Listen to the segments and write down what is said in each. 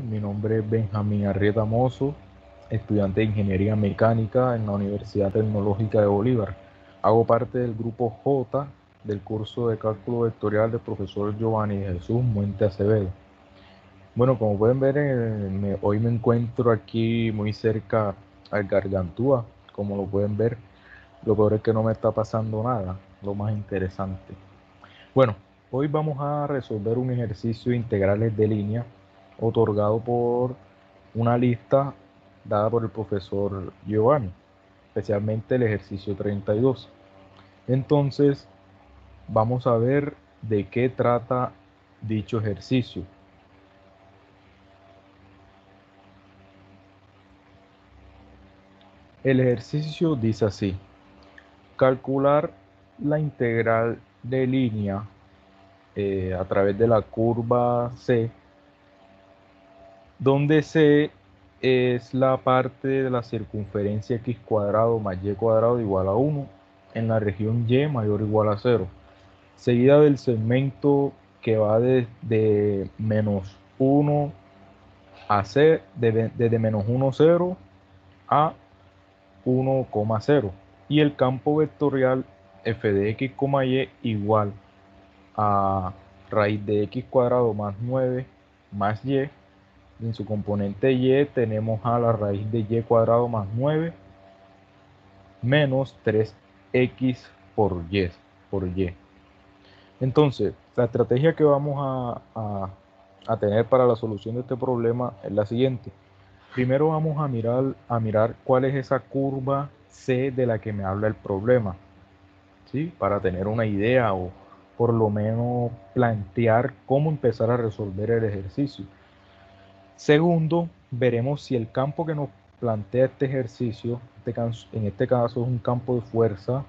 Mi nombre es Benjamín Arrieta Mozo, estudiante de Ingeniería Mecánica en la Universidad Tecnológica de Bolívar. Hago parte del grupo J del curso de cálculo vectorial del profesor Giovanni Jesús Muente Acevedo. Bueno, como pueden ver, hoy me encuentro aquí muy cerca al Gargantúa. Como lo pueden ver, lo peor es que no me está pasando nada, lo más interesante. Bueno, hoy vamos a resolver un ejercicio de integrales de línea otorgado por una lista dada por el profesor Giovanni, especialmente el ejercicio 32. Entonces, vamos a ver de qué trata dicho ejercicio. El ejercicio dice así: calcular la integral de línea a través de la curva C, donde C es la parte de la circunferencia x cuadrado más y cuadrado igual a 1 en la región y mayor o igual a 0, seguida del segmento que va de menos 1 a 0, desde menos 1, 0 a 1,0, y el campo vectorial f de x, y igual a raíz de x cuadrado más 9 más y. En su componente y tenemos a la raíz de y cuadrado más 9 menos 3x por y. Entonces, la estrategia que vamos a tener para la solución de este problema es la siguiente. Primero vamos a mirar cuál es esa curva C de la que me habla el problema, ¿sí? Para tener una idea o por lo menos plantear cómo empezar a resolver el ejercicio. Segundo, veremos si el campo que nos plantea este ejercicio, en este caso es un campo de fuerza,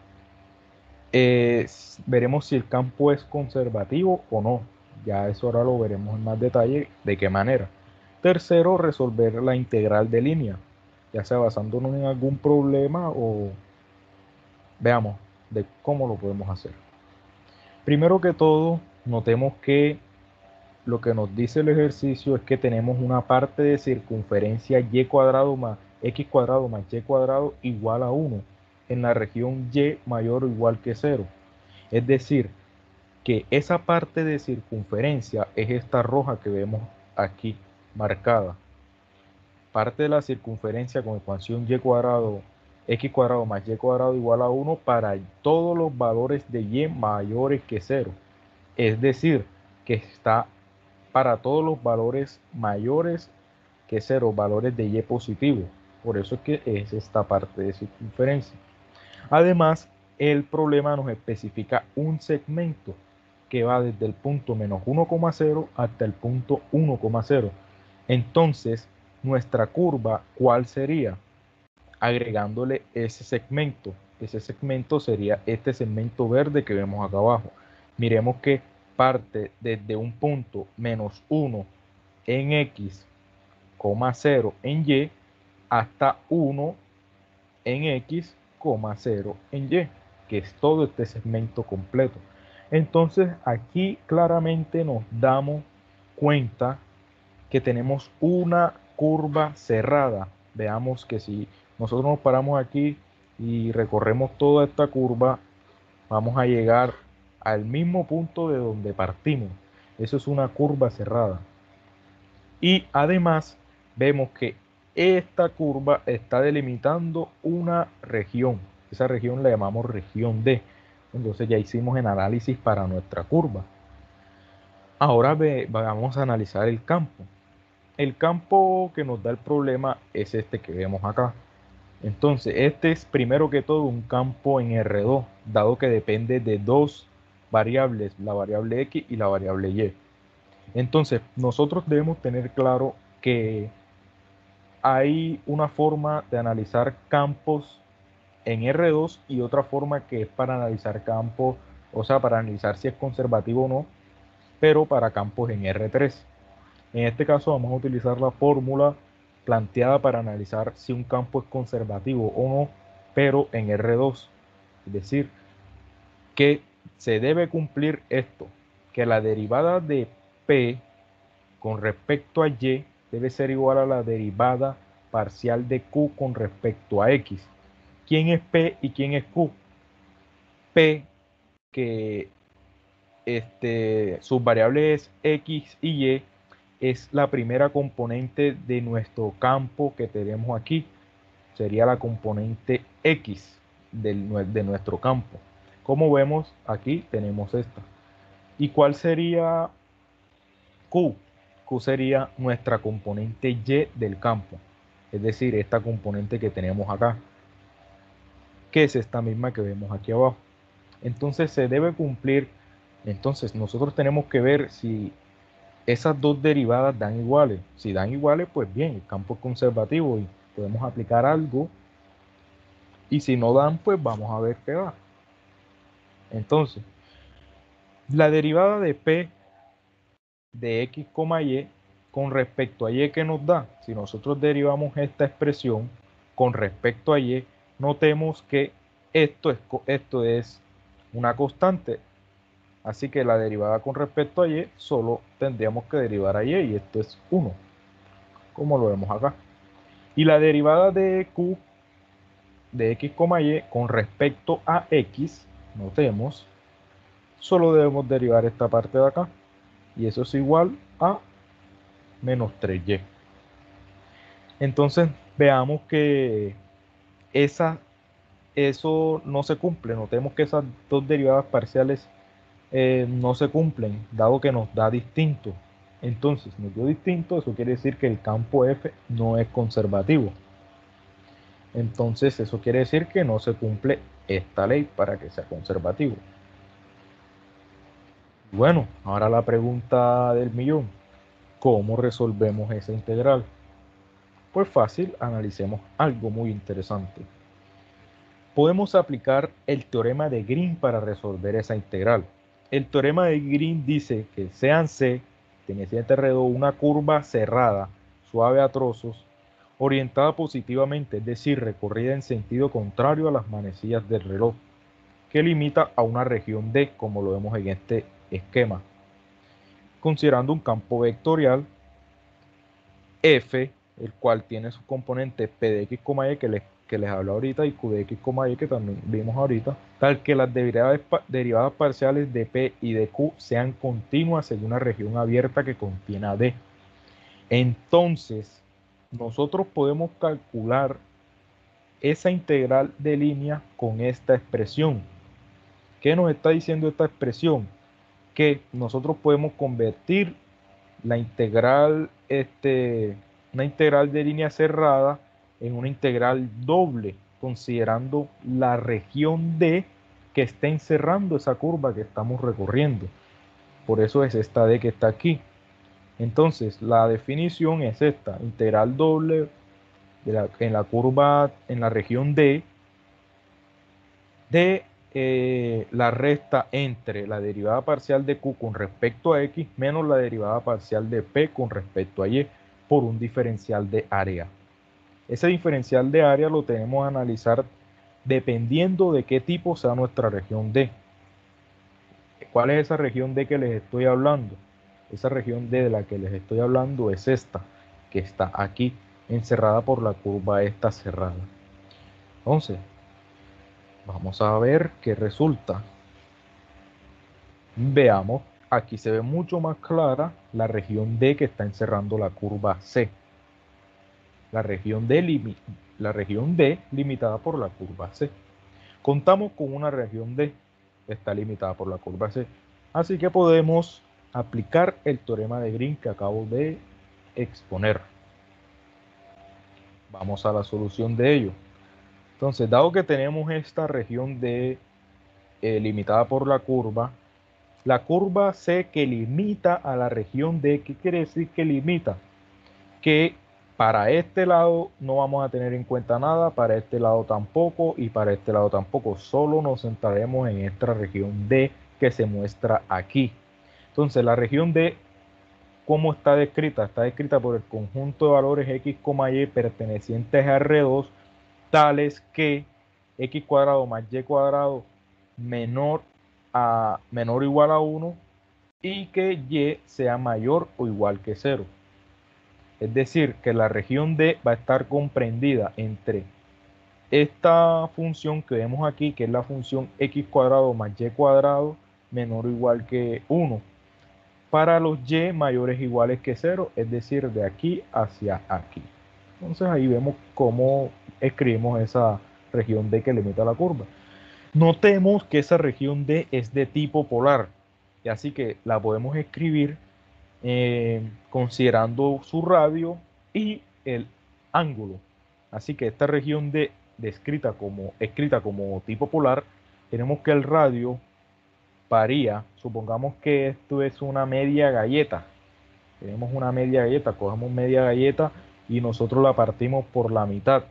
veremos si el campo es conservativo o no. Ya eso ahora lo veremos en más detalle de qué manera. Tercero, resolver la integral de línea, ya sea basándonos en algún problema o veamos de cómo lo podemos hacer. Primero que todo, notemos que lo que nos dice el ejercicio es que tenemos una parte de circunferencia y cuadrado más x cuadrado más y cuadrado igual a 1 en la región y mayor o igual que 0. Es decir, que esa parte de circunferencia es esta roja que vemos aquí marcada. Parte de la circunferencia con ecuación y cuadrado, x cuadrado más y cuadrado igual a 1 para todos los valores de y mayores que 0. Es decir, que está para todos los valores mayores que 0, valores de y positivo. Por eso es que es esta parte de circunferencia. Además, el problema nos especifica un segmento que va desde el punto menos 1,0 hasta el punto 1,0. Entonces, nuestra curva, ¿cuál sería? Agregándole ese segmento. Ese segmento sería este segmento verde que vemos acá abajo. Miremos que parte desde un punto menos 1 en x, 0 en y, hasta 1 en x, 0 en y, que es todo este segmento completo. Entonces aquí claramente nos damos cuenta que tenemos una curva cerrada. Veamos que si nosotros nos paramos aquí y recorremos toda esta curva, vamos a llegar al mismo punto de donde partimos. Eso es una curva cerrada. Y además vemos que esta curva está delimitando una región. Esa región la llamamos región D. Entonces ya hicimos el análisis para nuestra curva. Ahora vamos a analizar el campo. El campo que nos da el problema es este que vemos acá. Entonces, este es primero que todo un campo en R2, dado que depende de dos variables, la variable X y la variable Y. Entonces, nosotros debemos tener claro que hay una forma de analizar campos en R2 y otra forma que es para analizar campos, o sea, para analizar si es conservativo o no, pero para campos en R3. En este caso vamos a utilizar la fórmula planteada para analizar si un campo es conservativo o no, pero en R2. Es decir, que se debe cumplir esto, que la derivada de P con respecto a Y debe ser igual a la derivada parcial de Q con respecto a X. ¿Quién es P y quién es Q? P, que sus variables X y Y, es la primera componente de nuestro campo que tenemos aquí. Sería la componente X de nuestro campo. Como vemos, aquí tenemos esta. ¿Y cuál sería Q? Q sería nuestra componente Y del campo. Es decir, esta componente que tenemos acá, que es esta misma que vemos aquí abajo. Entonces se debe cumplir. Entonces nosotros tenemos que ver si esas dos derivadas dan iguales. Si dan iguales, pues bien, el campo es conservativo y podemos aplicar algo. Y si no dan, pues vamos a ver qué da. Entonces, la derivada de P de X, Y con respecto a Y que nos da, si nosotros derivamos esta expresión con respecto a Y, notemos que esto es una constante. Así que la derivada con respecto a Y solo tendríamos que derivar a Y esto es 1, como lo vemos acá. Y la derivada de Q de X, Y con respecto a X, notemos, solo debemos derivar esta parte de acá. Y eso es igual a menos 3y. Entonces veamos que eso no se cumple. Notemos que esas dos derivadas parciales no se cumplen, dado que nos da distinto. Entonces nos dio distinto, eso quiere decir que el campo F no es conservativo. Entonces eso quiere decir que no se cumple esta ley para que sea conservativo. Bueno, ahora la pregunta del millón. ¿Cómo resolvemos esa integral? Pues fácil, analicemos algo muy interesante. Podemos aplicar el teorema de Green para resolver esa integral. El teorema de Green dice que sean C, teniente alrededor una curva cerrada, suave a trozos, orientada positivamente, es decir, recorrida en sentido contrario a las manecillas del reloj, que limita a una región D, como lo vemos en este esquema. Considerando un campo vectorial F, el cual tiene sus componentes P de X, Y que les hablo ahorita y Q de X, Y que también vimos ahorita, tal que las derivadas parciales de P y de Q sean continuas en una región abierta que contiene a D. Entonces, nosotros podemos calcular esa integral de línea con esta expresión. ¿Qué nos está diciendo esta expresión? Que nosotros podemos convertir la integral, una integral de línea cerrada en una integral doble, considerando la región D que está encerrando esa curva que estamos recorriendo. Por eso es esta D que está aquí. Entonces, la definición es esta: integral doble en la curva, en la región D, de la resta entre la derivada parcial de Q con respecto a X menos la derivada parcial de P con respecto a Y por un diferencial de área. Ese diferencial de área lo tenemos que analizar dependiendo de qué tipo sea nuestra región D. ¿Cuál es esa región D que les estoy hablando? Esa región D de la que les estoy hablando es esta, que está aquí, encerrada por la curva esta cerrada. Entonces, vamos a ver qué resulta. Veamos, aquí se ve mucho más clara la región D que está encerrando la curva C. La región D limitada por la curva C. Contamos con una región D que está limitada por la curva C. Así que podemos aplicar el teorema de Green que acabo de exponer. Vamos a la solución de ello. Entonces, dado que tenemos esta región D limitada por la curva C que limita a la región D, ¿qué quiere decir que limita? Que para este lado no vamos a tener en cuenta nada, para este lado tampoco y para este lado tampoco. Solo nos centraremos en esta región D que se muestra aquí. Entonces, la región D, ¿cómo está descrita? Está descrita por el conjunto de valores X, Y pertenecientes a R2, tales que X cuadrado más Y cuadrado menor o igual a 1 y que Y sea mayor o igual que 0. Es decir, que la región D va a estar comprendida entre esta función que vemos aquí, que es la función x cuadrado más y cuadrado menor o igual que 1, para los y mayores o iguales que 0, es decir, de aquí hacia aquí. Entonces ahí vemos cómo escribimos esa región D que limita la curva. Notemos que esa región D es de tipo polar, y así que la podemos escribir considerando su radio y el ángulo. Así que esta región D escrita como tipo polar, tenemos que el radio varía. Supongamos que esto es una media galleta. Tenemos una media galleta, cogemos media galleta y nosotros la partimos por la mitad.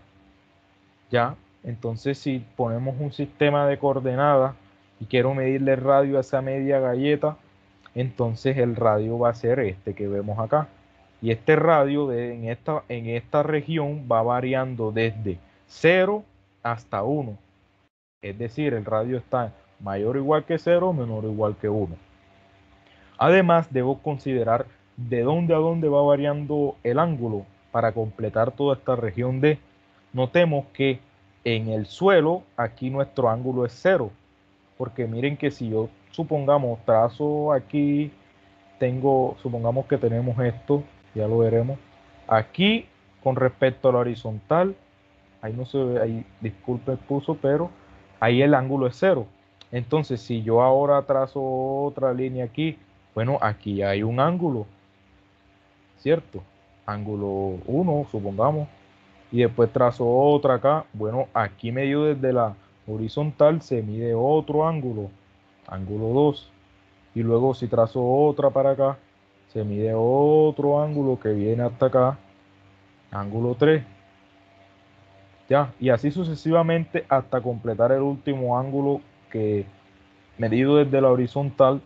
¿Ya? Entonces, si ponemos un sistema de coordenadas y quiero medirle el radio a esa media galleta, entonces el radio va a ser este que vemos acá. Y este radio en esta región va variando desde 0 hasta 1. Es decir, el radio está mayor o igual que 0, menor o igual que 1. Además, debo considerar de dónde a dónde va variando el ángulo para completar toda esta región D. Notemos que en el suelo, aquí nuestro ángulo es 0, porque miren que si yo, supongamos, trazo aquí, supongamos que tenemos esto, ya lo veremos, aquí con respecto a la horizontal, ahí no se ve, ahí disculpe el pulso, pero ahí el ángulo es 0. Entonces, si yo ahora trazo otra línea aquí, bueno, aquí hay un ángulo, ¿cierto? Ángulo 1, supongamos, y después trazo otra acá. Bueno, aquí medio desde la horizontal se mide otro ángulo, ángulo 2, y luego si trazo otra para acá, se mide otro ángulo que viene hasta acá, ángulo 3. Ya, y así sucesivamente hasta completar el último ángulo que medido desde la horizontal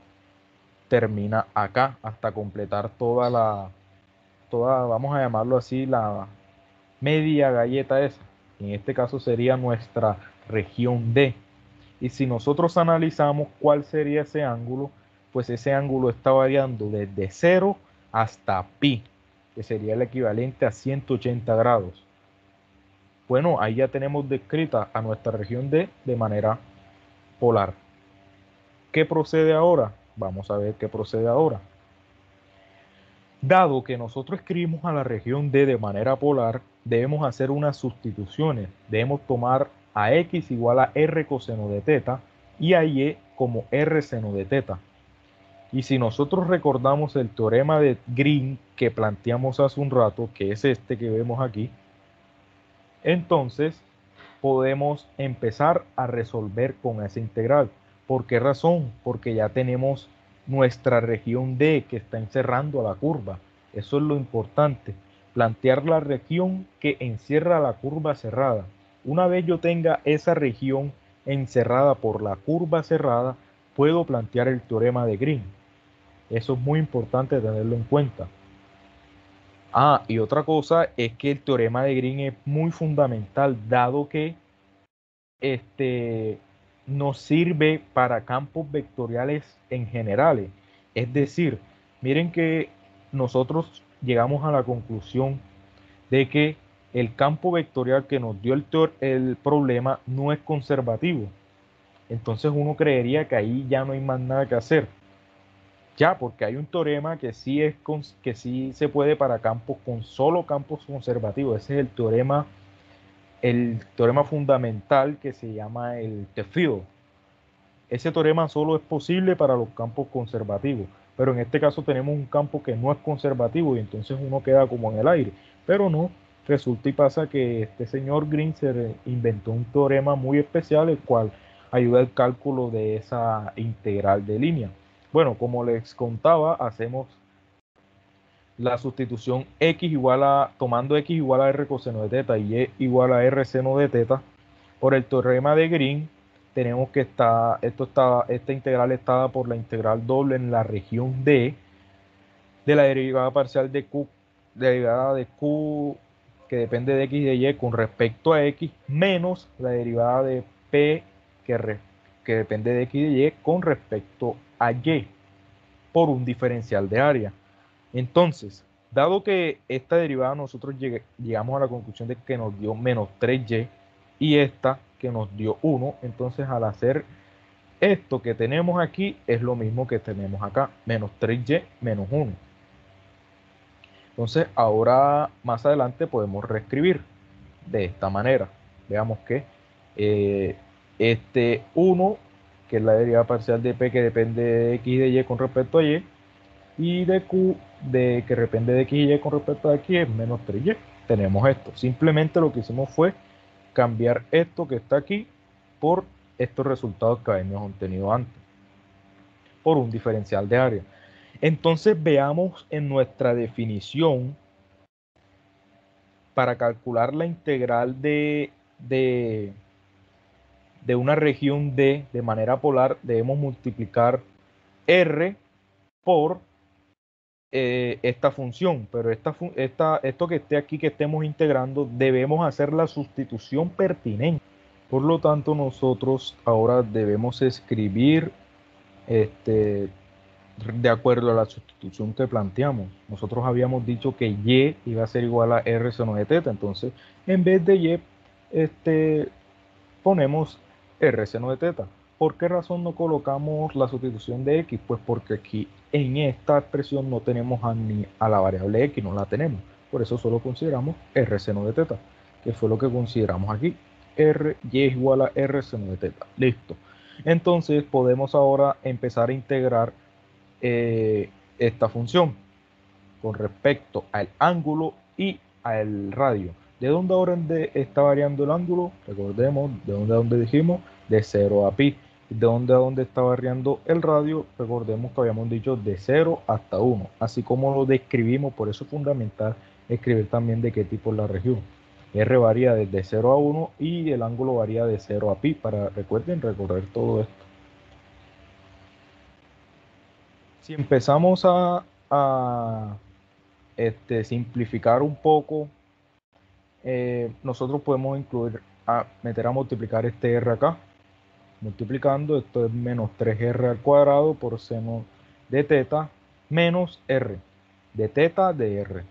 termina acá, hasta completar vamos a llamarlo así, la media galleta esa. En este caso sería nuestra región D. Y si nosotros analizamos cuál sería ese ángulo, pues ese ángulo está variando desde 0 hasta pi, que sería el equivalente a 180 grados. Bueno, ahí ya tenemos descrita a nuestra región D de manera polar. ¿Qué procede ahora? Vamos a ver qué procede ahora. Dado que nosotros escribimos a la región D de manera polar, debemos hacer unas sustituciones. Debemos tomar a X igual a R coseno de teta y a Y como R seno de teta. Y si nosotros recordamos el teorema de Green que planteamos hace un rato, que es este que vemos aquí, entonces podemos empezar a resolver con esa integral. ¿Por qué razón? Porque ya tenemos nuestra región D que está encerrando a la curva. Eso es lo importante, plantear la región que encierra la curva cerrada. Una vez yo tenga esa región encerrada por la curva cerrada, puedo plantear el teorema de Green. Eso es muy importante tenerlo en cuenta. Ah, y otra cosa es que el teorema de Green es muy fundamental, dado que nos sirve para campos vectoriales en generales. Es decir, miren que nosotros llegamos a la conclusión de que el campo vectorial que nos dio el problema no es conservativo. Entonces uno creería que ahí ya no hay más nada que hacer. Ya, porque hay un teorema que que sí se puede para campos con solo campos conservativos. Ese es el teorema fundamental que se llama el TEFIL. Ese teorema solo es posible para los campos conservativos, pero en este caso tenemos un campo que no es conservativo y entonces uno queda como en el aire. Pero no, resulta y pasa que este señor Green se inventó un teorema muy especial, el cual ayuda al cálculo de esa integral de línea. Bueno, como les contaba, hacemos la sustitución tomando x igual a r coseno de teta y y igual a r seno de teta por el teorema de Green. Tenemos que esta integral está dada por la integral doble en la región D de la derivada parcial de Q, derivada de Q que depende de x y de y con respecto a x, menos la derivada de P que depende de x y de y con respecto a y por un diferencial de área. Entonces, Dado que esta derivada nosotros llegamos a la conclusión de que nos dio menos 3y y esta que nos dio 1, entonces al hacer esto que tenemos aquí es lo mismo que tenemos acá, menos 3y menos 1. Entonces ahora más adelante podemos reescribir de esta manera. Veamos que este 1, que es la derivada parcial de p que depende de x y de y con respecto a y de q que depende de x y y con respecto a x es menos 3y. Tenemos esto. Simplemente lo que hicimos fue cambiar esto que está aquí por estos resultados que habíamos obtenido antes, por un diferencial de área. Entonces veamos en nuestra definición, para calcular la integral de una región D de manera polar, debemos multiplicar R por esta función, pero esto que esté aquí, que estemos integrando, debemos hacer la sustitución pertinente. Por lo tanto, nosotros ahora debemos escribir de acuerdo a la sustitución que planteamos. Nosotros habíamos dicho que y iba a ser igual a r seno de teta, entonces en vez de y ponemos r seno de teta. ¿Por qué razón no colocamos la sustitución de x? Pues porque aquí en esta expresión no tenemos ni a la variable x, no la tenemos. Por eso solo consideramos r seno de teta, que fue lo que consideramos aquí. y es igual a r seno de teta. Listo. Entonces podemos ahora empezar a integrar esta función con respecto al ángulo y al radio. ¿De dónde ahora está variando el ángulo? Recordemos, ¿de dónde a dónde dijimos? De 0 a pi. ¿De dónde a dónde está variando el radio? Recordemos que habíamos dicho de 0 hasta 1. Así como lo describimos, por eso es fundamental escribir también de qué tipo es la región. R varía desde 0 a 1 y el ángulo varía de 0 a pi, para, recuerden, recorrer todo esto. Si empezamos a simplificar un poco, nosotros podemos meter a multiplicar este r acá. Multiplicando, esto es menos 3r al cuadrado por seno de teta menos r, de teta de r.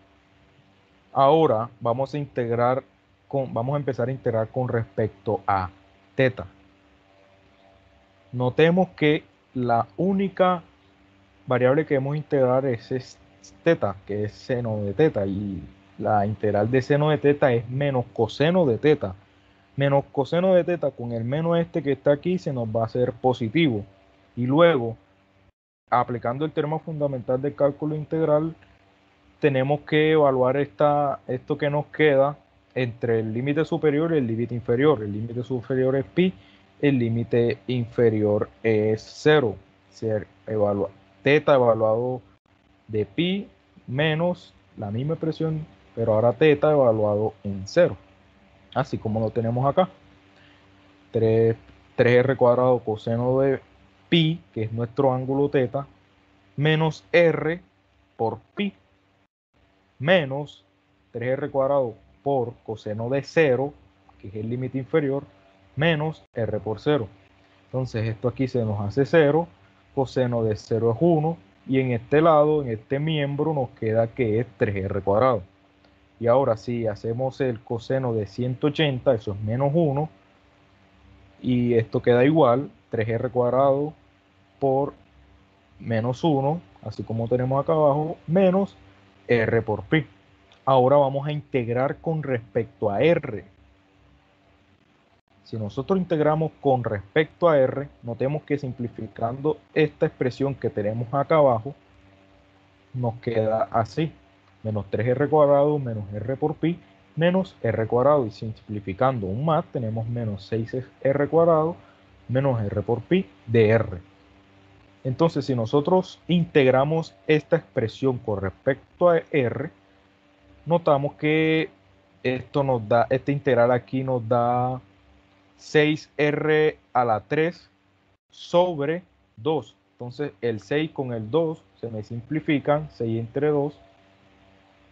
Ahora vamos a empezar a integrar con respecto a teta. Notemos que la única variable que debemos integrar es teta, que es seno de teta, y la integral de seno de teta es menos coseno de teta. Menos coseno de teta con el menos este que está aquí se nos va a hacer positivo. Y luego, aplicando el teorema fundamental del cálculo integral, tenemos que evaluar esto que nos queda entre el límite superior y el límite inferior. El límite superior es pi, el límite inferior es 0. Teta evaluado de pi menos la misma expresión, pero ahora teta evaluado en 0. Así como lo tenemos acá. 3r cuadrado coseno de pi, que es nuestro ángulo teta, menos r por pi, menos 3r cuadrado por coseno de 0, que es el límite inferior, menos r por 0. Entonces esto aquí se nos hace 0, coseno de 0 es 1, y en este lado, en este miembro, nos queda que es 3r cuadrado. Y ahora si hacemos el coseno de 180, eso es menos 1, y esto queda igual, 3r cuadrado por menos 1, así como tenemos acá abajo, menos r por pi. Ahora vamos a integrar con respecto a r. Si nosotros integramos con respecto a r, notemos que simplificando esta expresión que tenemos acá abajo, nos queda así, menos 3r cuadrado menos r por pi menos r cuadrado, y simplificando un más tenemos menos 6r cuadrado menos r por pi de r. Entonces, si nosotros integramos esta expresión con respecto a r, notamos que este integral aquí nos da 6r a la 3 sobre 2. Entonces, el 6 con el 2 se me simplifican, 6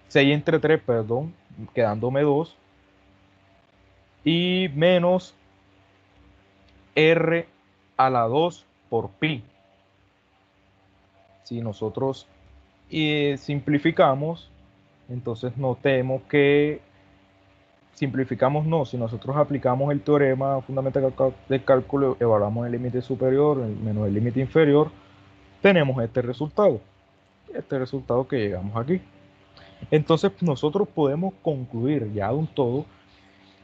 entre 3, perdón, quedándome 2, y menos r a la 2 por pi. Si nosotros simplificamos, Entonces notemos que simplificamos, no, si nosotros aplicamos el teorema fundamental de cálculo, evaluamos el límite superior menos el límite inferior, tenemos este resultado que llegamos aquí. Entonces nosotros podemos concluir ya de un todo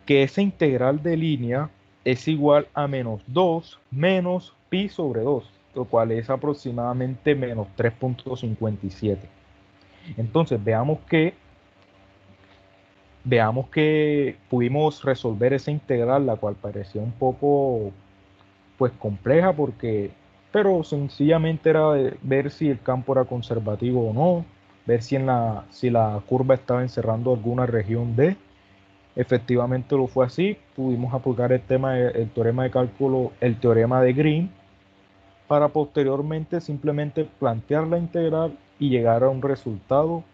que esa integral de línea es igual a menos 2 menos pi sobre 2, lo cual es aproximadamente menos 3,57. Entonces veamos que pudimos resolver esa integral, la cual parecía un poco pues compleja pero sencillamente era de ver si el campo era conservativo o no, ver si la curva estaba encerrando alguna región D. Efectivamente lo fue así, pudimos aplicar el teorema de cálculo, el teorema de Green, para posteriormente simplemente plantear la integral y llegar a un resultado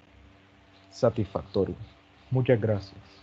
satisfactorio. Muchas gracias.